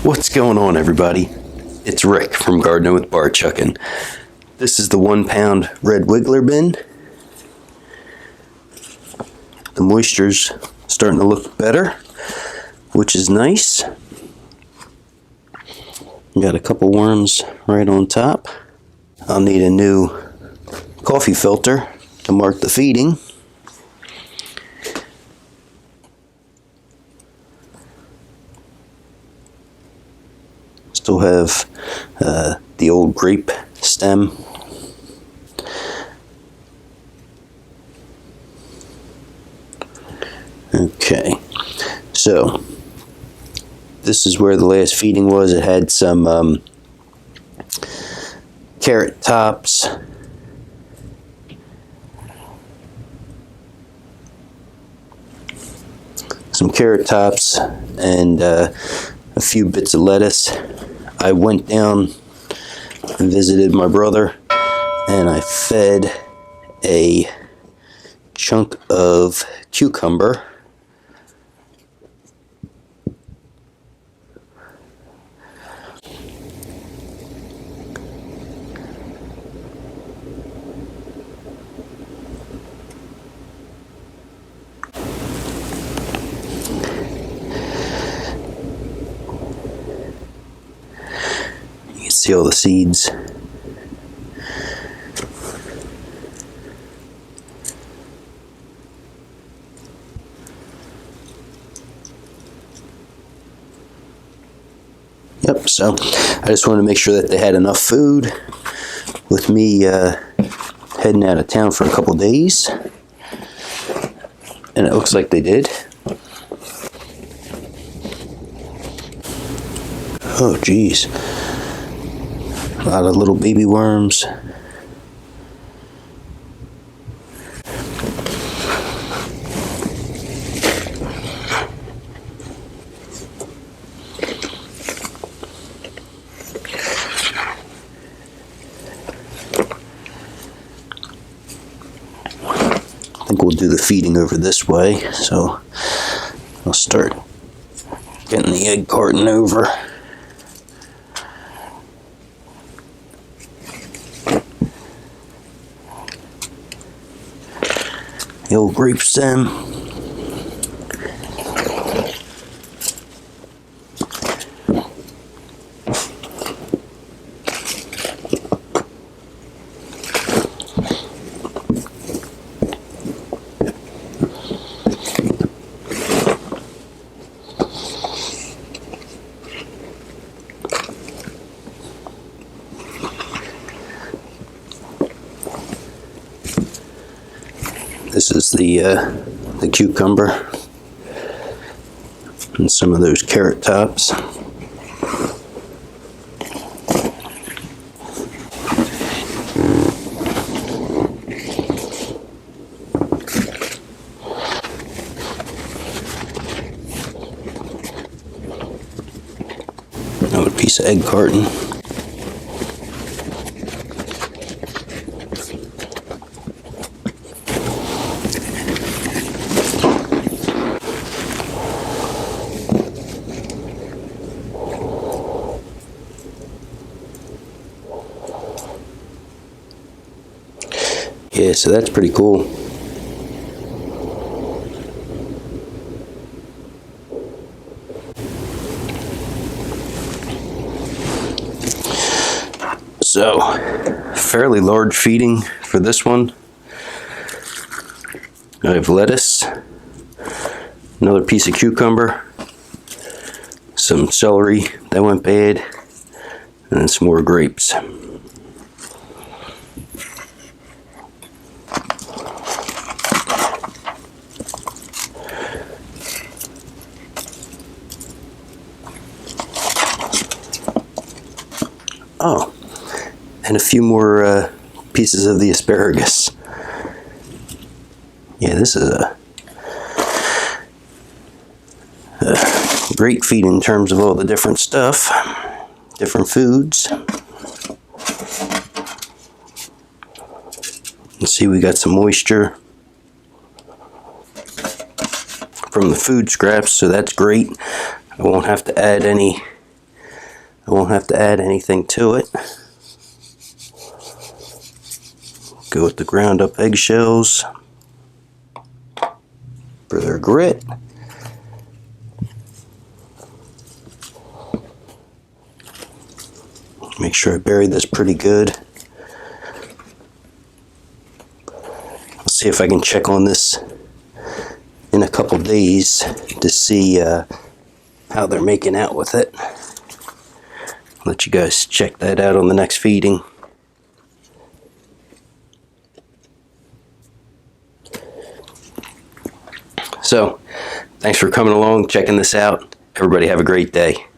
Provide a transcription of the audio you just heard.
What's going on, everybody? It's Rick from Gardening with Barchuckin. This is the 1 pound red wiggler bin. The moisture's starting to look better, which is nice. Got a couple worms right on top. I'll need a new coffee filter to mark the feeding. Still have the old grape stem. Okay, so this is where the last feeding was. It had some carrot tops, and a few bits of lettuce. I went down and visited my brother, and I fed a chunk of cucumber. See all the seeds. Yep, so I just wanted to make sure that they had enough food with me heading out of town for a couple days. And it looks like they did. Oh geez. A lot of little baby worms. I think we'll do the feeding over this way, so I'll start getting the egg carton over. The old grape stem. This is the cucumber and some of those carrot tops. Another piece of egg carton. Yeah, so that's pretty cool. So, fairly large feeding for this one. I have lettuce, another piece of cucumber, some celery that went bad, and then some more grapes. Oh, and a few more pieces of the asparagus. Yeah, this is a great feed in terms of all the different stuff, different foods. You see we got some moisture from the food scraps, so that's great. I won't have to add any I won't have to add anything to it. Go with the ground up eggshells for their grit. Make sure I bury this pretty good. I'll see if I can check on this in a couple days to see how they're making out with it. Let you guys check that out on the next feeding. So, thanks for coming along, checking this out. Everybody have a great day.